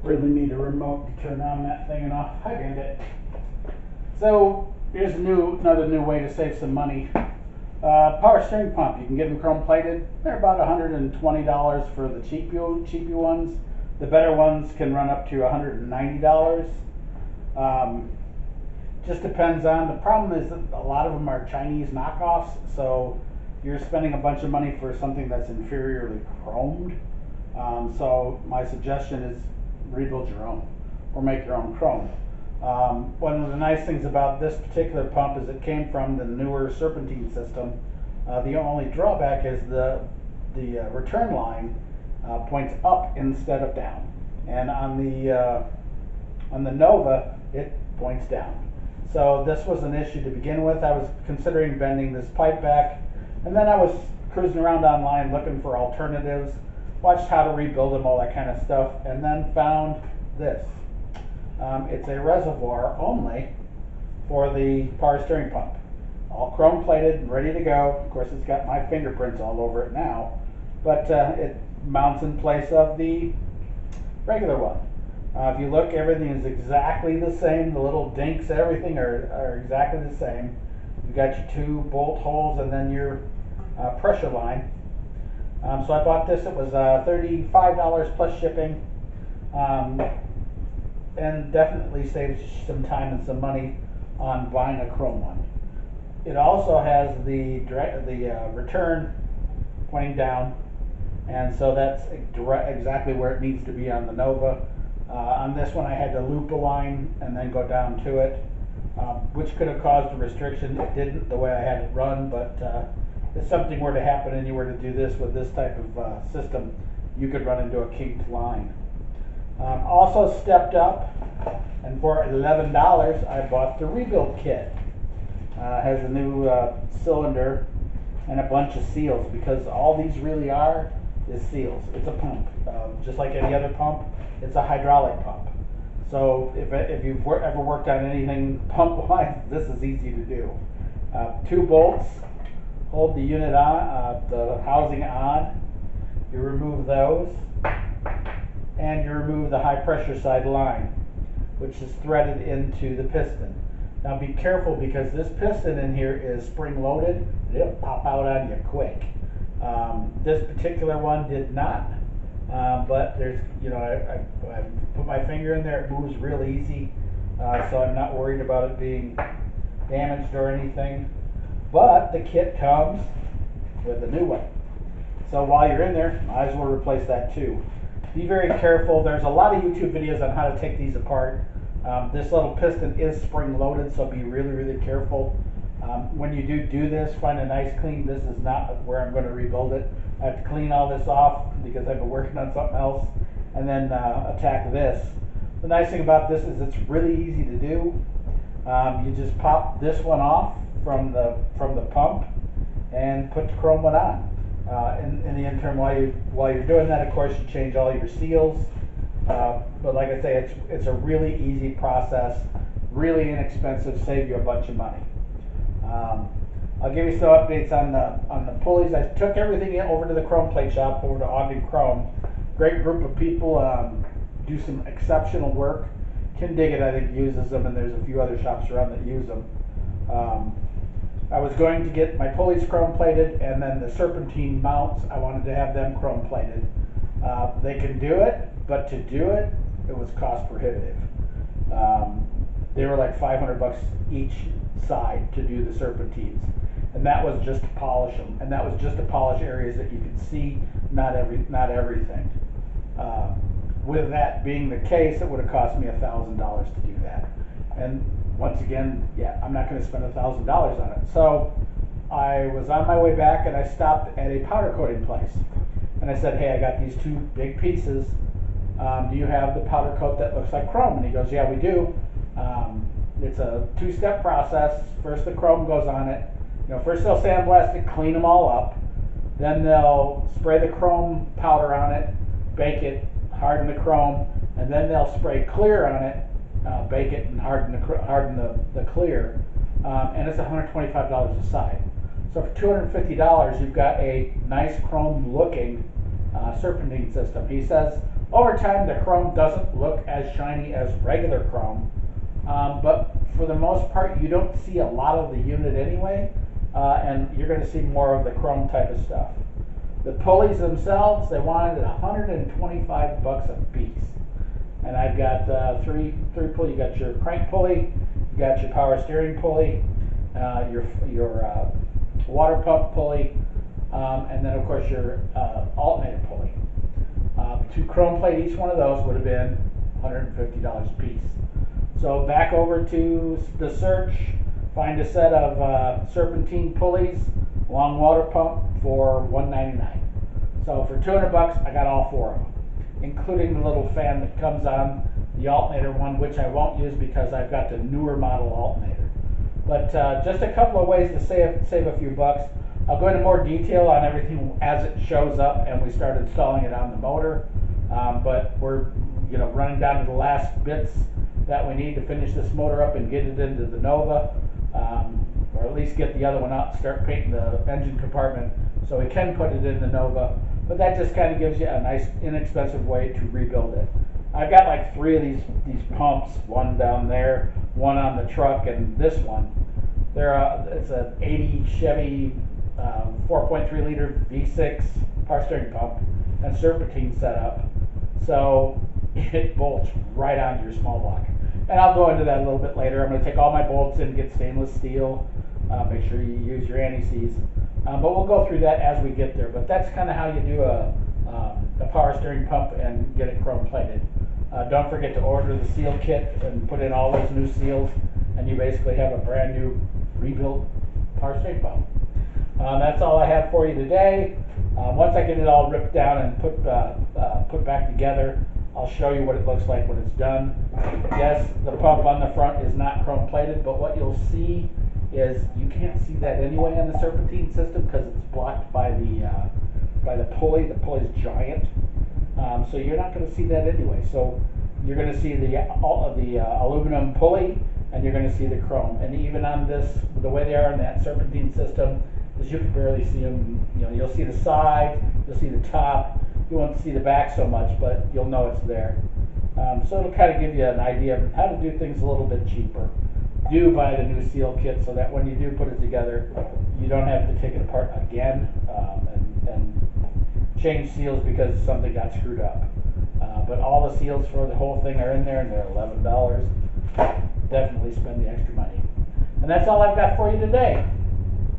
Really need a remote to turn on that thing and off. Hi, Bandit. So here's another new way to save some money. Power steering pump. You can get them chrome plated. They're about $120 for the cheapy ones. The better ones can run up to $190. Just depends on. The problem is that a lot of them are Chinese knockoffs, so you're spending a bunch of money for something that's inferiorly chromed. So my suggestion is rebuild your own or make your own chrome. One of the nice things about this particular pump is it came from the newer serpentine system. The only drawback is the return line points up instead of down, and on the Nova it points down. So this was an issue to begin with. I was considering bending this pipe back, and then I was cruising around online looking for alternatives, watched how to rebuild them, all that kind of stuff, and then found this. It's a reservoir only for the power steering pump. All chrome plated and ready to go. Of course, it's got my fingerprints all over it now, but it mounts in place of the regular one. If you look, everything is exactly the same. The little dinks, everything are exactly the same. You've got your two bolt holes and then your pressure line. So I bought this. It was $35 plus shipping, and definitely saves some time and some money on buying a chrome one. It also has the return pointing down, and so that's exactly where it needs to be on the Nova. On this one I had to loop a line and then go down to it, which could have caused a restriction. It didn't the way I had it run, but if something were to happen and you were to do this with this type of system, you could run into a kinked line. Also stepped up, and for $11 I bought the rebuild kit. Has a new cylinder and a bunch of seals, because all these really are is seals. It's a pump, just like any other pump. It's a hydraulic pump. So if you've ever worked on anything pump-wise, this is easy to do. 2 bolts hold the unit on, the housing on. You remove those, and you remove the high pressure side line, which is threaded into the piston. Now be careful, because this piston in here is spring loaded. It'll pop out on you quick. This particular one did not, but there's, I put my finger in there, it moves real easy, so I'm not worried about it being damaged or anything. But the kit comes with a new one, so while you're in there, might as well replace that too. Be very careful. There's a lot of YouTube videos on how to take these apart. This little piston is spring loaded, so be really careful. When you do this, find a nice clean. This is not where I'm going to rebuild it. I have to clean all this off because I've been working on something else, and then attack this. The nice thing about this is it's really easy to do. You just pop this one off from the pump and put the chrome one on. In the interim, while you're doing that, of course, you change all your seals. But like I say, it's a really easy process, really inexpensive, save you a bunch of money. I'll give you some updates on the pulleys. I took everything over to the chrome plate shop, over to Ogden Chrome. Great group of people, do some exceptional work. Ken Diggett, I think, uses them, and there's a few other shops around that use them. I was going to get my pulleys chrome plated, and then the serpentine mounts, I wanted to have them chrome plated. They can do it, but to do it, it was cost prohibitive. They were like $500 each side to do the serpentines, and that was just to polish them, and that was just to polish areas that you could see, not everything. With that being the case, it would have cost me $1,000 to do that, and once again, yeah, I'm not going to spend $1,000 on it. So I was on my way back, and I stopped at a powder coating place, and I said, hey, I got these 2 big pieces. Do you have the powder coat that looks like chrome? And he goes, yeah, we do. It's a 2-step process. First the chrome goes on it. First they'll sandblast it, clean them all up. Then they'll spray the chrome powder on it, bake it, harden the chrome, and then they'll spray clear on it, bake it, and harden the clear. And it's $125 a side. So for $250, you've got a nice chrome looking serpentine system. He says Over time, the chrome doesn't look as shiny as regular chrome, but for the most part, you don't see a lot of the unit anyway, and you're going to see more of the chrome type of stuff. The pulleys themselves, they wanted $125 a piece. And I've got three pulley. You got your crank pulley, you got your power steering pulley, your water pump pulley, and then of course your alternator pulley. To chrome plate each one of those would have been $150 a piece. So back over to the search, find a set of serpentine pulleys, long water pump for $199. So for $200, I got all four of them, including the little fan that comes on the alternator one, which I won't use because I've got the newer model alternator. But just a couple of ways to save a few bucks. I'll go into more detail on everything as it shows up and we start installing it on the motor. But we're running down to the last bits that we need to finish this motor up and get it into the Nova, or at least get the other one out and start painting the engine compartment so we can put it in the Nova. But that just kind of gives you a nice inexpensive way to rebuild it. I've got like three of these pumps, one down there, one on the truck, and this one. It's an 80 Chevy 4.3 liter V6 power steering pump and serpentine setup. So it bolts right onto your small block. And I'll go into that a little bit later. I'm going to take all my bolts in, get stainless steel, make sure you use your anti-seize. But we'll go through that as we get there. But that's kind of how you do a power steering pump and get it chrome plated. Don't forget to order the seal kit and put in all those new seals, and you basically have a brand new rebuilt power steering pump. That's all I have for you today. Once I get it all ripped down and put back together, I'll show you what it looks like when it's done. Yes, the pump on the front is not chrome plated, but what you'll see is you can't see that anyway on the serpentine system because it's blocked by the pulley. The pulley's giant, so you're not going to see that anyway. So you're going to see the aluminum pulley, and you're going to see the chrome. And even on this, the way they are in that serpentine system, is you can barely see them. You'll see the side, you'll see the top. You won't see the back so much, but you'll know it's there. So it'll kind of give you an idea of how to do things a little bit cheaper. Do buy the new seal kit so that when you do put it together, you don't have to take it apart again and change seals because something got screwed up. But all the seals for the whole thing are in there, and they're $11. Definitely spend the extra money. And that's all I've got for you today.